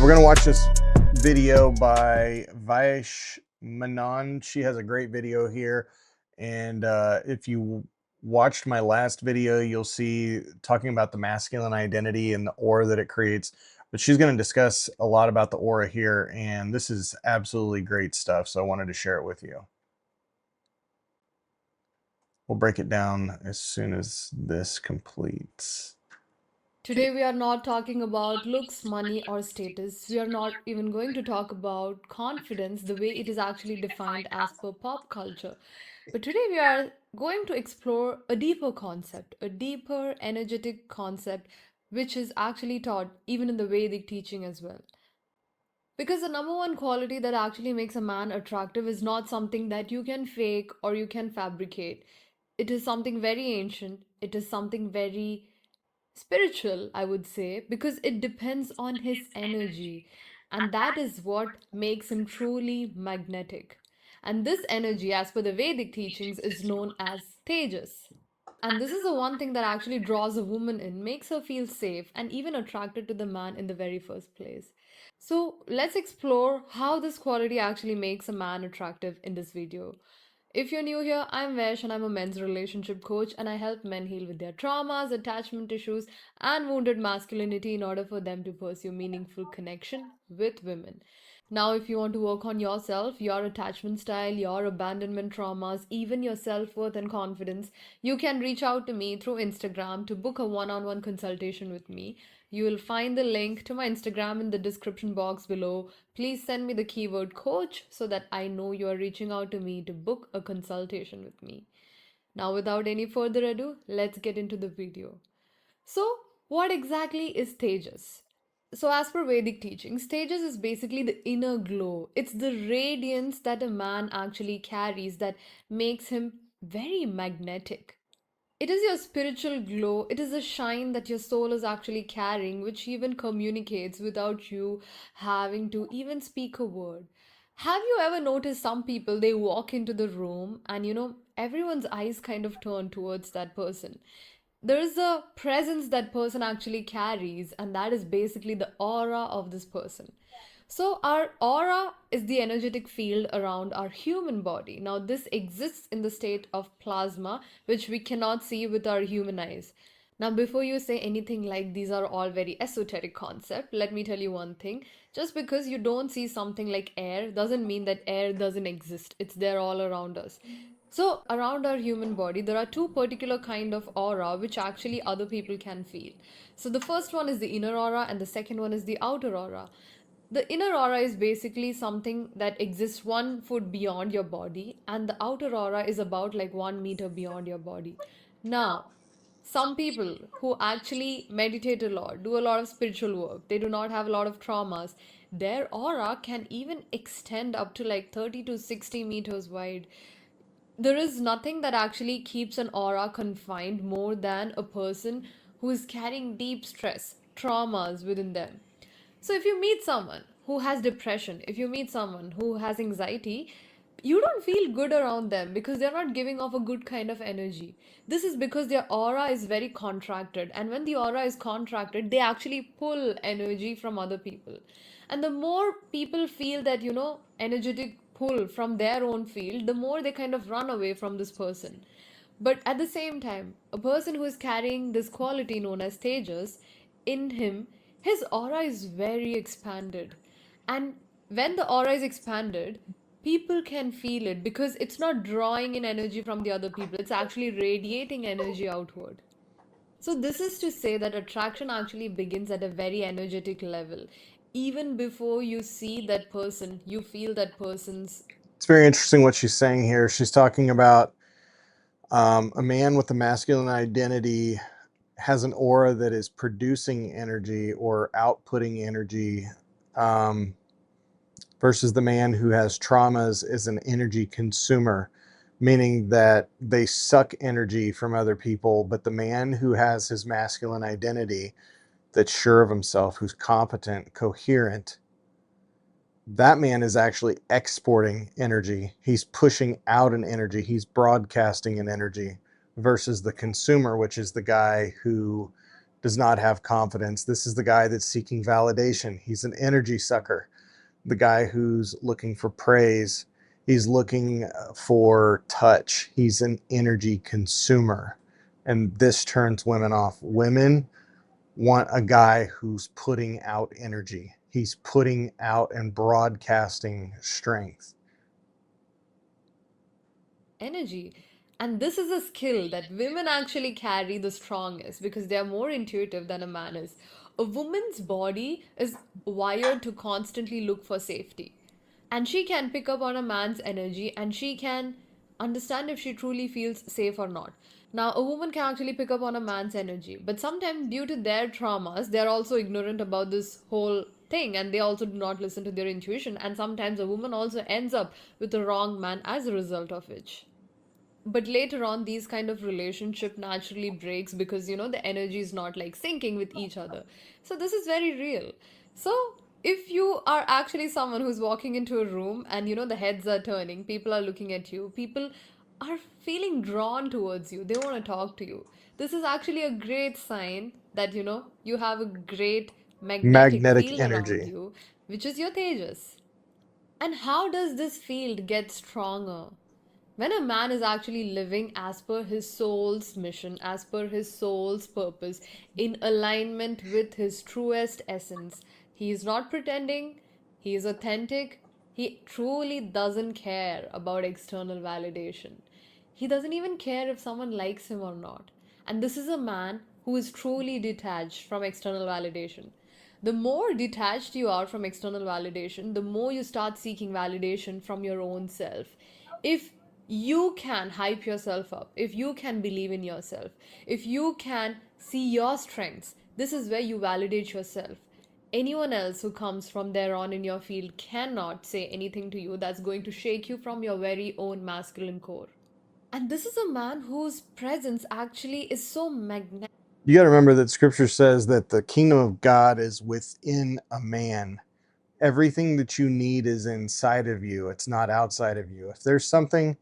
We're going to watch this video by Vayesh Manan. She has a great video here. And if you watched my last video, you'll see talking about the masculine identity and the aura that it creates. But she's going to discuss a lot about the aura here. And this is absolutely great stuff. So I wanted to share it with you. We'll break it down as soon as this completes. Today, we are not talking about looks, money, or status. We are not even going to talk about confidence the way it is actually defined as per pop culture. But today, we are going to explore a deeper concept, a deeper energetic concept, which is actually taught even in the Vedic teaching as well. Because the number one quality that actually makes a man attractive is not something that you can fake or you can fabricate. It is something very ancient, it is something very spiritual, I would say, because it depends on his energy. And that is what makes him truly magnetic. And this energy, as per the Vedic teachings, is known as Tejas. And this is the one thing that actually draws a woman in, makes her feel safe, and even attracted to the man in the very first place. So let's explore how this quality actually makes a man attractive in this video. If you're new here, I'm Vesh and I'm a men's relationship coach and I help men heal with their traumas, attachment issues, and wounded masculinity in order for them to pursue meaningful connection with women. Now, if you want to work on yourself, your attachment style, your abandonment traumas, even your self worth and confidence, you can reach out to me through Instagram to book a one on one consultation with me. You will find the link to my Instagram in the description box below. Please send me the keyword coach so that I know you are reaching out to me to book a consultation with me. Now, without any further ado, let's get into the video. So, what exactly is Tejas? So, as per Vedic teachings, Tejas is basically the inner glow. It's the radiance that a man actually carries that makes him very magnetic. It is your spiritual glow, it is a shine that your soul is actually carrying, which even communicates without you having to even speak a word. Have you ever noticed some people, they walk into the room and everyone's eyes kind of turn towards that person? There is a presence that person actually carries, and that is basically the aura of this person. So, our aura is the energetic field around our human body. Now, this exists in the state of plasma, which we cannot see with our human eyes. Now, before you say anything like these are all very esoteric concept, let me tell you one thing. Just because you don't see something like air doesn't mean that air doesn't exist. It's there all around us. So, around our human body, there are two particular kind of aura which actually other people can feel. So, the first one is the inner aura, and the second one is the outer aura. The inner aura is basically something that exists 1 foot beyond your body, and the outer aura is about like 1 meter beyond your body. Now, some people who actually meditate a lot, do a lot of spiritual work, they do not have a lot of traumas, their aura can even extend up to like 30 to 60 meters wide. There is nothing that actually keeps an aura confined more than a person who is carrying deep stress, traumas within them. So, if you meet someone who has depression, if you meet someone who has anxiety, you don't feel good around them because they're not giving off a good kind of energy. This is because their aura is very contracted, and when the aura is contracted, they actually pull energy from other people. And the more people feel that, energetic pull from their own field, the more they kind of run away from this person. But at the same time, a person who is carrying this quality known as Tejas in him, his aura is very expanded. And when the aura is expanded, people can feel it because it's not drawing in energy from the other people, it's actually radiating energy outward. So, this is to say that attraction actually begins at a very energetic level. Even before you see that person, you feel that person's. It's very interesting what she's saying here. She's talking about a man with a masculine identity has an aura that is producing energy or outputting energy, um, versus the man who has traumas is an energy consumer, meaning that they suck energy from other people. But the man who has his masculine identity, that's sure of himself, who's competent, coherent, that man is actually exporting energy. He's pushing out an energy. He's broadcasting an energy versus the consumer, which is the guy who does not have confidence. This is the guy that's seeking validation. He's an energy sucker. The guy who's looking for praise. He's looking for touch. He's an energy consumer. And this turns women off. Women want a guy who's putting out energy. He's putting out and broadcasting strength. Energy. And this is a skill that women actually carry the strongest because they are more intuitive than a man is. A woman's body is wired to constantly look for safety. And she can pick up on a man's energy and she can understand if she truly feels safe or not. Now, a woman can actually pick up on a man's energy, but sometimes, due to their traumas, they're also ignorant about this whole thing and they also do not listen to their intuition. And sometimes, a woman also ends up with the wrong man as a result of which. But later on, these kind of relationship naturally breaks because the energy is not like syncing with each other. So this is very real. So if you are actually someone who's walking into a room and the heads are turning, people are looking at you, people are feeling drawn towards you, they want to talk to you, this is actually a great sign that you have a great magnetic Magnetic field around energy. you, which is your tejas. And how does this field get stronger? When a man is actually living as per his soul's mission, as per his soul's purpose, in alignment with his truest essence, he is not pretending, he is authentic, he truly doesn't care about external validation. He doesn't even care if someone likes him or not. And this is a man who is truly detached from external validation. The more detached you are from external validation, the more you start seeking validation from your own self. If you can hype yourself up, if you can believe in yourself, if you can see your strengths, this is where you validate yourself. Anyone else who comes from there on in your field cannot say anything to you that's going to shake you from your very own masculine core. And this is a man whose presence actually is so magnetic. You got to remember that scripture says that the kingdom of God is within a man. Everything that you need is inside of you, it's not outside of you. If there's something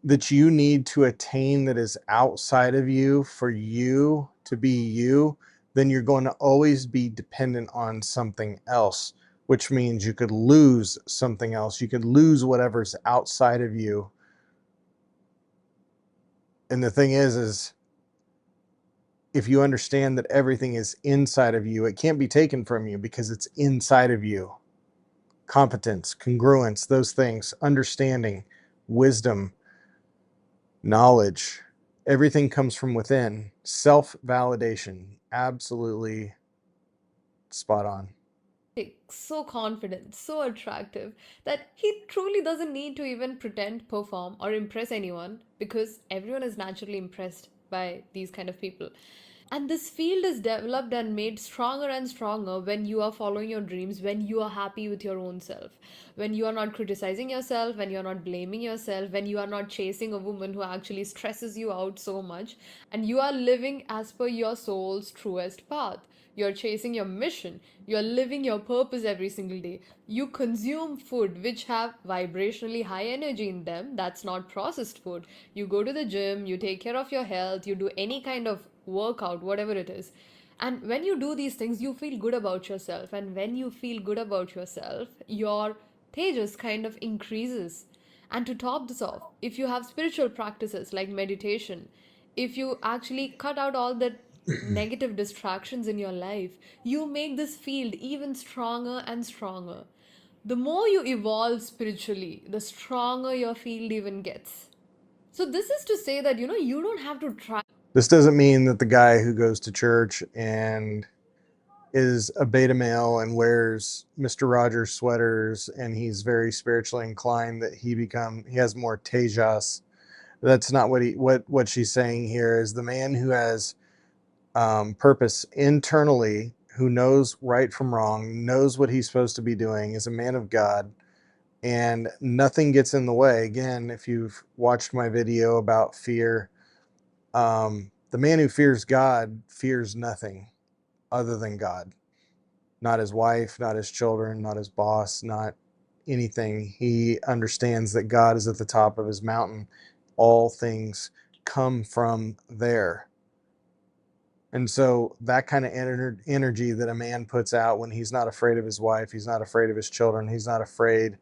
that you need to attain that is outside of you for you to be you, then you're going to always be dependent on something else, which means you could lose something else. You could lose whatever's outside of you. And the thing is if you understand that everything is inside of you, it can't be taken from you because it's inside of you. Competence, congruence, those things, understanding, wisdom, knowledge, everything comes from within. Self-validation, absolutely spot on. So confident, so attractive that he truly doesn't need to even pretend, perform, or impress anyone because everyone is naturally impressed by these kind of people. And this field is developed and made stronger and stronger when you are following your dreams, when you are happy with your own self, when you are not criticizing yourself, when you are not blaming yourself, when you are not chasing a woman who actually stresses you out so much, and you are living as per your soul's truest path. You're chasing your mission. You're living your purpose every single day. You consume food which have vibrationally high energy in them. That's not processed food. You go to the gym, you take care of your health, you do any kind of workout, whatever it is. And when you do these things, you feel good about yourself. And when you feel good about yourself, your tejas kind of increases. And to top this off, if you have spiritual practices like meditation, if you actually cut out all the negative distractions in your life, you make this field even stronger and stronger. The more you evolve spiritually, the stronger your field even gets. So, this is to say that you don't have to try. This doesn't mean that the guy who goes to church and is a beta male and wears Mr. Rogers sweaters and he's very spiritually inclined that he has more tejas. That's not what she's saying here. Is the man who has purpose internally, who knows right from wrong, knows what he's supposed to be doing, is a man of God, and nothing gets in the way. Again, if you've watched my video about fear, the man who fears God fears nothing other than God. Not his wife, not his children, not his boss, not anything. He understands that God is at the top of his mountain. All things come from there. And so that kind of energy that a man puts out when he's not afraid of his wife, he's not afraid of his children, he's not afraid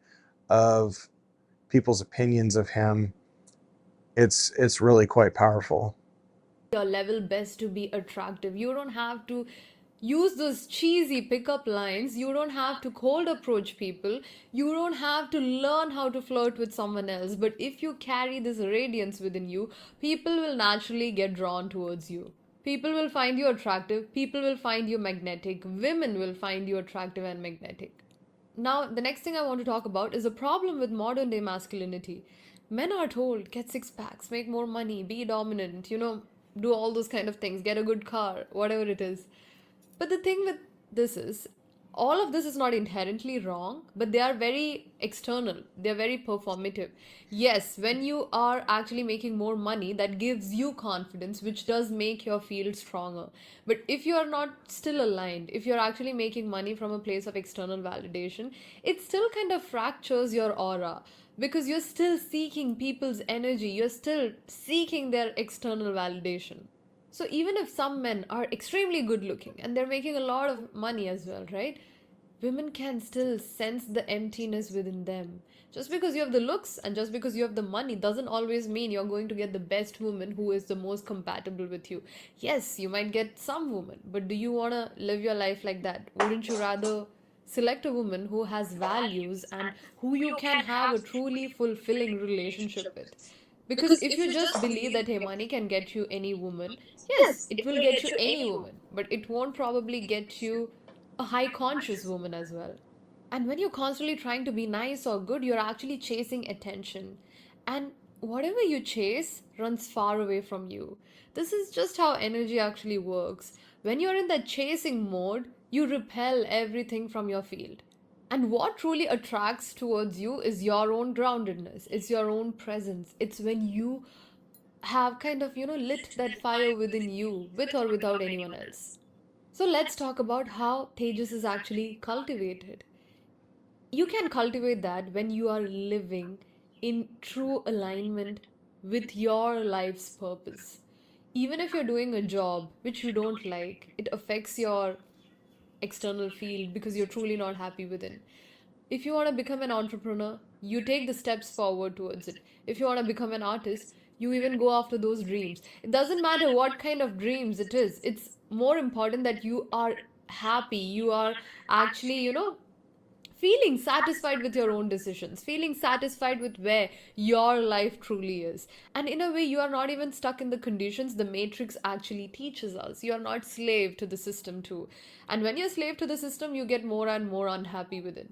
of people's opinions of him, it's really quite powerful. Your level best to be attractive. You don't have to use those cheesy pickup lines. You don't have to cold approach people. You don't have to learn how to flirt with someone else. But if you carry this radiance within you, people will naturally get drawn towards you. People will find you attractive. People will find you magnetic. Women will find you attractive and magnetic. Now, the next thing I want to talk about is a problem with modern day masculinity. Men are told, get six packs, make more money, be dominant, do all those kind of things, get a good car, whatever it is. But the thing with this is, all of this is not inherently wrong, but they are very external. They're very performative. Yes, when you are actually making more money, that gives you confidence, which does make your field stronger. But if you are not still aligned, if you're actually making money from a place of external validation, it still kind of fractures your aura because you're still seeking people's energy, you're still seeking their external validation. So even if some men are extremely good looking and they're making a lot of money as well, right? Women can still sense the emptiness within them. Just because you have the looks and just because you have the money doesn't always mean you're going to get the best woman who is the most compatible with you. Yes, you might get some woman, but do you want to live your life like that? Wouldn't you rather select a woman who has values and who you can have a truly fulfilling relationship with? Because if you just believe that hey, money can get you any woman, yes, it will get you any woman, but it won't probably get you a high conscious woman as well. And when you're constantly trying to be nice or good, you're actually chasing attention. And whatever you chase runs far away from you. This is just how energy actually works. When you're in that chasing mode, you repel everything from your field. And what truly attracts towards you is your own groundedness, it's your own presence. It's when you have kind of, lit that fire within you with or without anyone else. So let's talk about how Tejas is actually cultivated. You can cultivate that when you are living in true alignment with your life's purpose. Even if you're doing a job which you don't like, it affects your external field because you're truly not happy within. If you want to become an entrepreneur, you take the steps forward towards it. If you want to become an artist, you even go after those dreams. It doesn't matter what kind of dreams it is, it's more important that you are happy. You are actually, feeling satisfied with your own decisions, feeling satisfied with where your life truly is. And in a way, you are not even stuck in the conditions the Matrix actually teaches us. You are not slave to the system, too. And when you're slave to the system, you get more and more unhappy with it.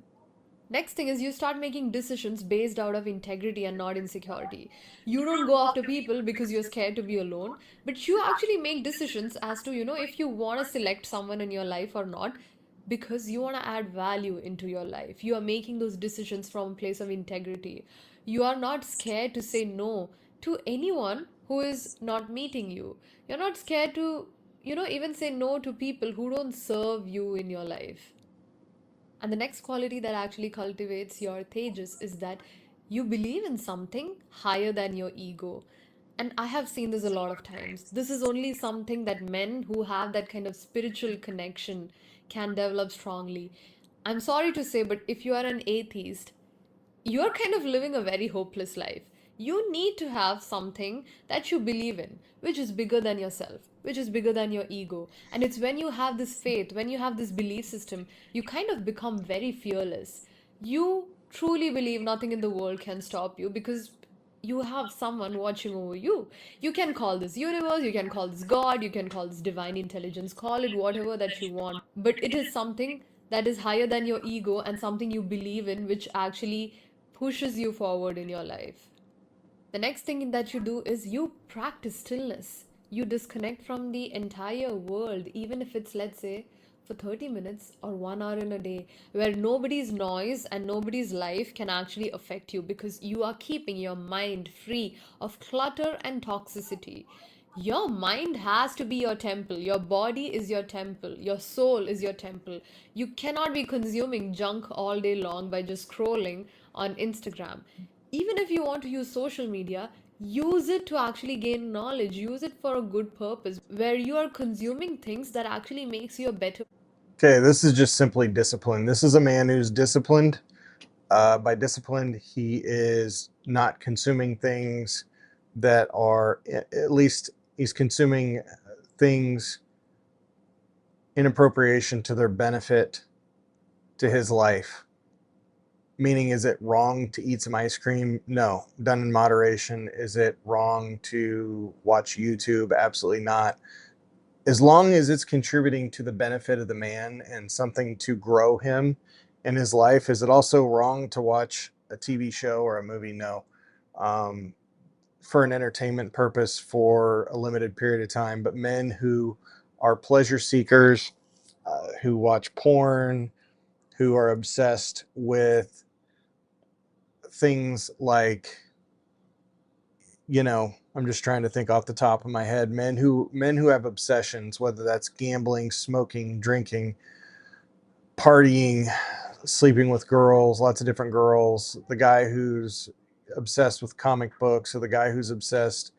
Next thing is you start making decisions based out of integrity and not insecurity. You don't go after people because you're scared to be alone, but you actually make decisions as to, if you want to select someone in your life or not because you want to add value into your life. You are making those decisions from a place of integrity. You are not scared to say no to anyone who is not meeting you. You're not scared to, even say no to people who don't serve you in your life. And the next quality that actually cultivates your Tejas is that you believe in something higher than your ego. And I have seen this a lot of times. This is only something that men who have that kind of spiritual connection can develop strongly. I'm sorry to say, but if you are an atheist, you're kind of living a very hopeless life. You need to have something that you believe in, which is bigger than yourself, which is bigger than your ego. And it's when you have this faith, when you have this belief system, you kind of become very fearless. You truly believe nothing in the world can stop you because you have someone watching over you. You can call this universe, you can call this God, you can call this divine intelligence, call it whatever that you want. But it is something that is higher than your ego and something you believe in, which actually pushes you forward in your life. The next thing that you do is you practice stillness. You disconnect from the entire world, even if it's, let's say, for 30 minutes or 1 hour in a day, where nobody's noise and nobody's life can actually affect you because you are keeping your mind free of clutter and toxicity. Your mind has to be your temple. Your body is your temple. Your soul is your temple. You cannot be consuming junk all day long by just scrolling on Instagram. Even if you want to use social media, Use it to actually gain knowledge. Use it for a good purpose where you are consuming things that actually makes you a better. Okay, this is just simply discipline. This is a man who's disciplined. By disciplined, he is not consuming things that are, at least he's consuming things in appropriation to their benefit to his life. Meaning, is it wrong to eat some ice cream? No, done in moderation. Is it wrong to watch YouTube? Absolutely not. As long as it's contributing to the benefit of the man and something to grow him in his life. Is it also wrong to watch a TV show or a movie? No. Um, for an entertainment purpose for a limited period of time. But men who are pleasure seekers, who watch porn, who are obsessed with things like, I'm just trying to think off the top of my head, men who have obsessions, whether that's gambling, smoking, drinking, partying, sleeping with girls, lots of different girls, the guy who's obsessed with comic books, or the guy who's obsessed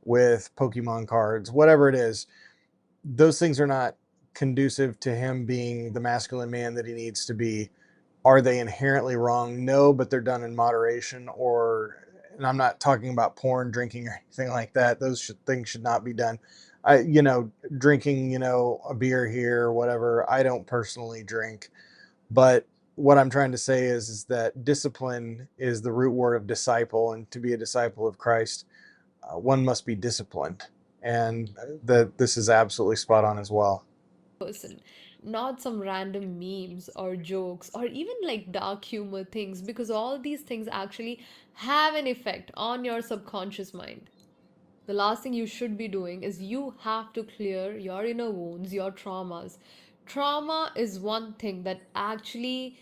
with Pokemon cards, whatever it is, those things are not conducive to him being the masculine man that he needs to be. Are they inherently wrong? No, but they're done in moderation. And I'm not talking about porn, drinking, or anything like that. Things should not be done. Drinking, a beer here or whatever. I don't personally drink, but what I'm trying to say is that discipline is the root word of disciple, and to be a disciple of Christ, one must be disciplined, and that this is absolutely spot on as well. Person, not some random memes or jokes or even like dark humor things, because all these things actually have an effect on your subconscious mind. The last thing you should be doing is you have to clear your inner wounds, your traumas. Trauma is one thing that actually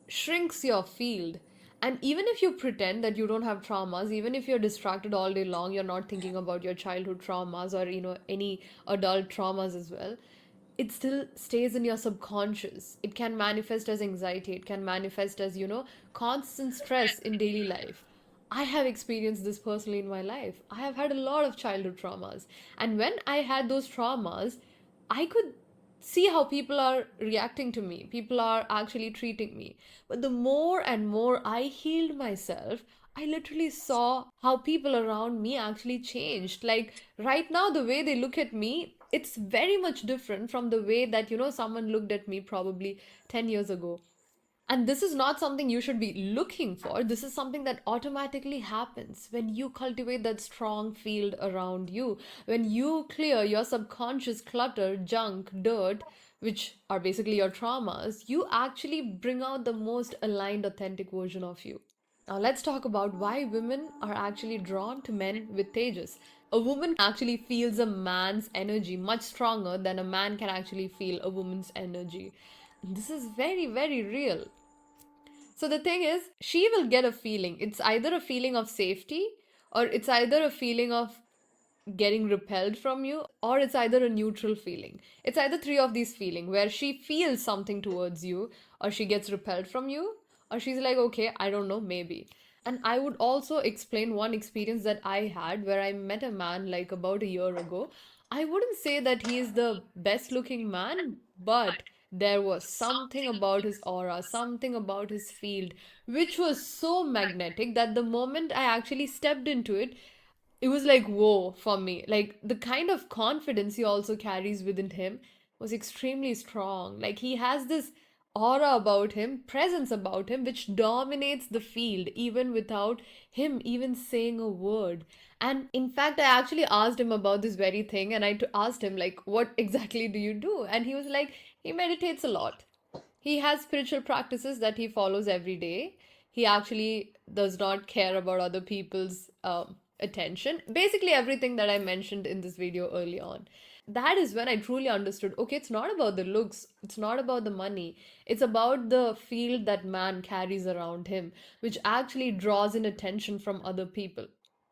shrinks your field. And even if you pretend that you don't have traumas, even if you're distracted all day long, you're not thinking about your childhood traumas or any adult traumas as well, it still stays in your subconscious. It can manifest as anxiety, it can manifest as constant stress in daily life. I have experienced this personally in my life. I have had a lot of childhood traumas, and when I had those traumas, I could see how people are reacting to me. People are actually treating me. But the more and more I healed myself, I literally saw how people around me actually changed. Like right now, the way they look at me, it's very much different from the way that, someone looked at me probably 10 years ago. And this is not something you should be looking for. This is something that automatically happens when you cultivate that strong field around you. When you clear your subconscious clutter, junk, dirt, which are basically your traumas, you actually bring out the most aligned, authentic version of you. Now, let's talk about why women are actually drawn to men with Tejas. A woman actually feels a man's energy much stronger than a man can actually feel a woman's energy. This is very, very real. So the thing is, she will get a feeling. It's either a feeling of safety, or it's either a feeling of getting repelled from you, or it's either a neutral feeling. It's either three of these feeling where she feels something towards you, or she gets repelled from you, or she's like, okay, I don't know, maybe. And I would also explain one experience that I had where I met a man like about a year ago. I wouldn't say that he is the best looking man, but there was something about his aura, something about his field, which was so magnetic that the moment I actually stepped into it, it was like whoa for me. Like the kind of confidence he also carries within him was extremely strong. Like he has this aura about him, presence about him, which dominates the field even without him even saying a word. And in fact, I actually asked him about this very thing, and asked him like, what exactly do you do? And he was like, he meditates a lot. He has spiritual practices that he follows every day. He actually does not care about other people's attention. Basically, everything that I mentioned in this video early on. That is when I truly understood, okay, it's not about the looks, it's not about the money, it's about the field that man carries around him, which actually draws in attention from other people.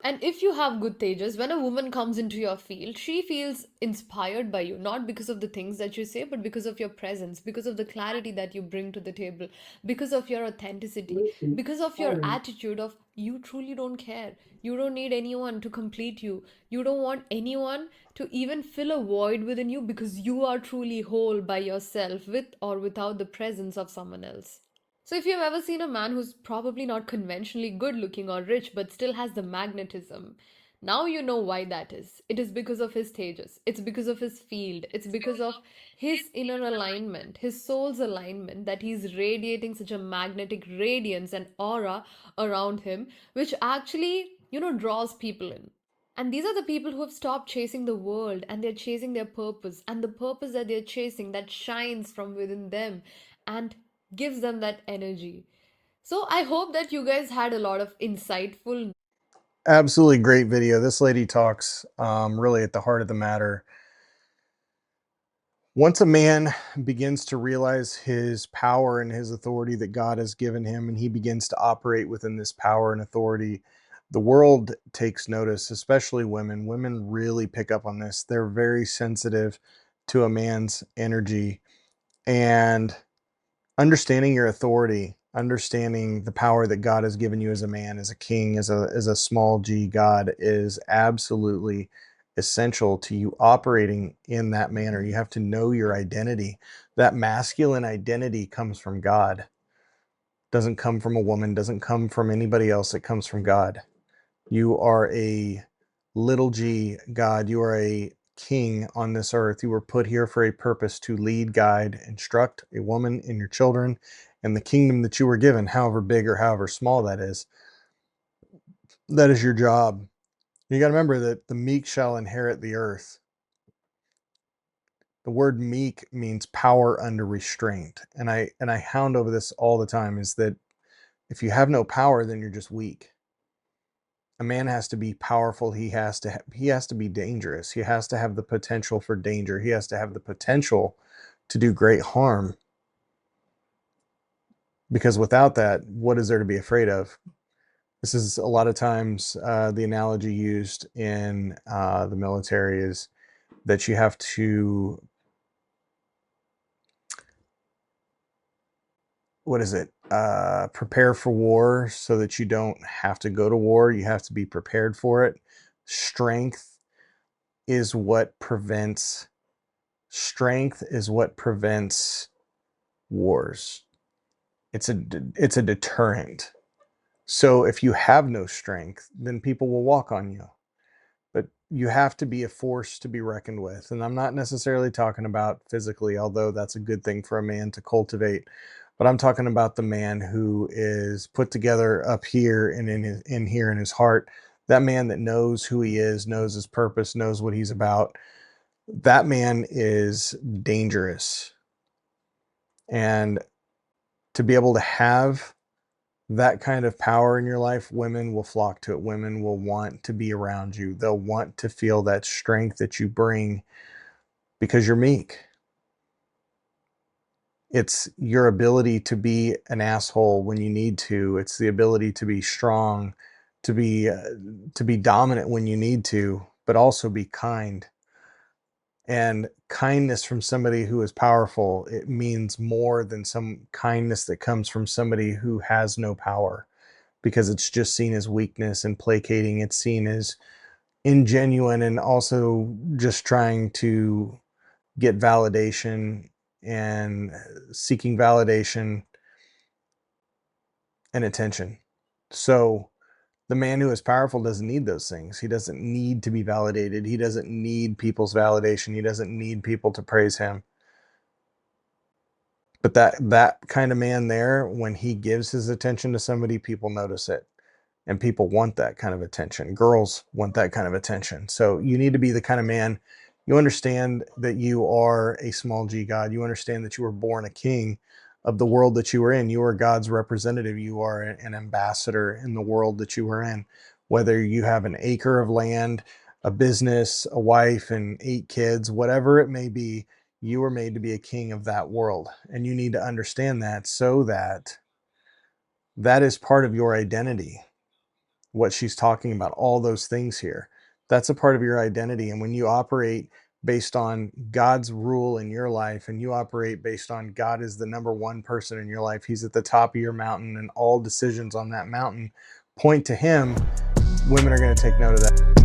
And if you have good Tejas, when a woman comes into your field, she feels inspired by you, not because of the things that you say, but because of your presence, because of the clarity that you bring to the table, because of your authenticity, because of your attitude of you truly don't care. You don't need anyone to complete you. You don't want anyone to even fill a void within you because you are truly whole by yourself with or without the presence of someone else. So, if you've ever seen a man who's probably not conventionally good looking or rich but still has the magnetism, now you know why that is. It is because of his stages, it's because of his field, it's because of his inner alignment, his soul's alignment, that he's radiating such a magnetic radiance and aura around him, which actually, draws people in. And these are the people who have stopped chasing the world and they're chasing their purpose. And the purpose that they're chasing that shines from within them and gives them that energy. So I hope that you guys had a lot of insightful. Absolutely great video. This lady talks really at the heart of the matter. Once a man begins to realize his power and his authority that God has given him, and he begins to operate within this power and authority, the world takes notice, especially women. Women really pick up on this. They're very sensitive to a man's energy, and understanding your authority, understanding the power that God has given you as a man, as a king, as a small g God, is absolutely essential to you operating in that manner. You have to know your identity. That masculine identity comes from God. Doesn't come from a woman, doesn't come from anybody else. It comes from God. You are a little g God. You are a king on this earth. You were put here for a purpose to lead, guide, instruct a woman and your children and the kingdom that you were given, however big or however small that is. That is your job. You got to remember that the meek shall inherit the earth. The word meek means power under restraint. And I hound over this all the time, is that if you have no power, then you're just weak. A man has to be powerful. He has to be dangerous. He has to have the potential for danger. He has to have the potential to do great harm, because without that, what is there to be afraid of? This is a lot of times the analogy used in the military is that you have to, what is it, prepare for war so that you don't have to go to war. You have to be prepared for it. Strength is what prevents strength is what prevents wars. It's a deterrent. So if you have no strength, then people will walk on you. But you have to be a force to be reckoned with. And I'm not necessarily talking about physically, although that's a good thing for a man to cultivate. But I'm talking about the man who is put together up here and in here in his heart. That man that knows who he is, knows his purpose, knows what he's about. That man is dangerous. And to be able to have that kind of power in your life, women will flock to it. Women will want to be around you. They'll want to feel that strength that you bring because you're meek. It's your ability to be an asshole when you need to. It's the ability to be strong, to be dominant when you need to, but also be kind. And kindness from somebody who is powerful, it means more than some kindness that comes from somebody who has no power, because it's just seen as weakness and placating. It's seen as ingenuine and also just trying to get validation and seeking validation and attention. So the man who is powerful doesn't need those things. He doesn't need to be validated. He doesn't need people's validation. He doesn't need people to praise him. But that kind of man there, when he gives his attention to somebody, people notice it. And people want that kind of attention. Girls want that kind of attention. So you need to be the kind of man, you understand that you are a small g God. You understand that you were born a king of the world that you were in. You are God's representative. You are an ambassador in the world that you were in. Whether you have an acre of land, a business, a wife, and 8 kids, whatever it may be, you were made to be a king of that world. And you need to understand that, so that that is part of your identity. what she's talking about, all those things here. That's a part of your identity. And when you operate based on God's rule in your life and you operate based on God is the number one person in your life, He's at the top of your mountain, and all decisions on that mountain point to Him, women are going to take note of that.